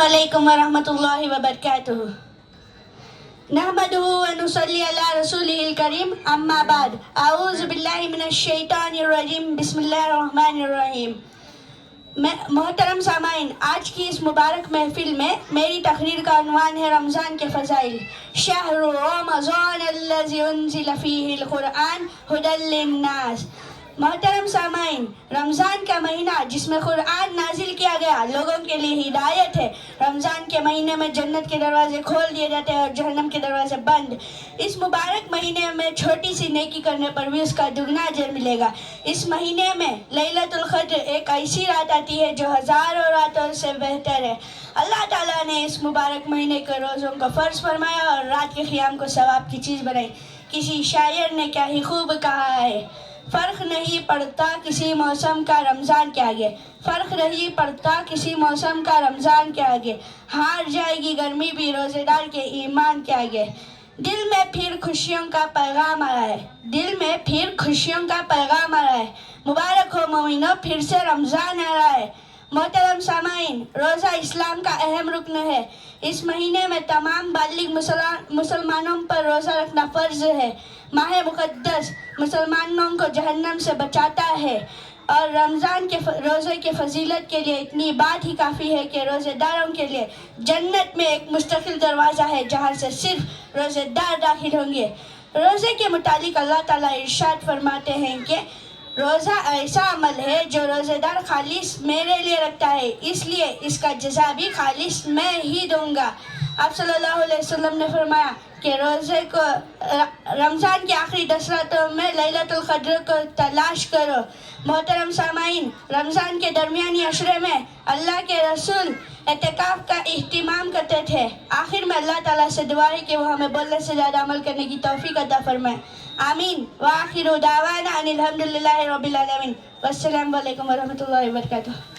علیکم ورحمۃ اللہ وبرکاتہ نحمدہ ونصلی علی رسولہ الکریم اما بعد اعوذ باللہ من الشیطان الرجیم بسم اللہ الرحمن الرحیم محترم سامعین، آج کی اس مبارک محفل میں میری تقریر کا عنوان ہے رمضان کے فضائل۔ شہر رمضان الذی انزل فیہ القرآن ھدی للناس۔ محترم سامعین، رمضان کا مہینہ جس میں قرآن نازل کیا گیا لوگوں کے لیے ہدایت ہے۔ رمضان کے مہینے میں جنت کے دروازے کھول دیے جاتے ہیں اور جہنم کے دروازے بند۔ اس مبارک مہینے میں چھوٹی سی نیکی کرنے پر بھی اس کا دگنا اجر ملے گا۔ اس مہینے میں لیلۃ القدر ایک ایسی رات آتی ہے جو ہزاروں راتوں سے بہتر ہے۔ اللہ تعالیٰ نے اس مبارک مہینے کے روزوں کو فرض فرمایا اور رات کے قیام کو ثواب کی چیز بنائی۔ کسی شاعر نے کیا ہی خوب کہا ہے، فرق نہیں پڑتا کسی موسم کا رمضان کے آگے، فرق نہیں پڑتا کسی موسم کا رمضان کے آگے، ہار جائے گی گرمی بھی روزے دار کے ایمان کے آگے۔ دل میں پھر خوشیوں کا پیغام آ رہا ہے، دل میں پھر خوشیوں کا پیغام آ رہا ہے۔ مبارک ہو مومنو، پھر سے رمضان آ رہا ہے۔ محترم سامعین، روزہ اسلام کا اہم رکن ہے۔ اس مہینے میں تمام بالغ مسلمانوں پر روزہ رکھنا فرض ہے۔ ماہ مقدس مسلمانوں کو جہنم سے بچاتا ہے اور رمضان کے روزے کی فضیلت کے لیے اتنی بات ہی کافی ہے کہ روزے داروں کے لیے جنت میں ایک مستقل دروازہ ہے جہاں سے صرف روزے دار داخل ہوں گے۔ روزے کے متعلق اللہ تعالیٰ ارشاد فرماتے ہیں کہ روزہ ایسا عمل ہے جو روزے دار خالص میرے لیے رکھتا ہے، اس لیے اس کا جزا بھی خالص میں ہی دوں گا۔ آپ صلی اللہ علیہ وسلم نے فرمایا کہ روزے کو رمضان کی آخری 10 راتوں میں لیلۃ القدر کو تلاش کرو۔ محترم سامعین، رمضان کے درمیانی عشرے میں اللہ کے رسول اعتکاف کا اہتمام کرتے تھے۔ آخر میں اللہ تعالیٰ سے دعا ہے کہ وہ ہمیں بولنے سے زیادہ عمل کرنے کی توفیق عطا فرمائے، آمین۔ وآخر دعوانا ان الحمد للہ رب العالمین۔ والسلام علیکم ورحمۃ اللہ وبرکاتہ۔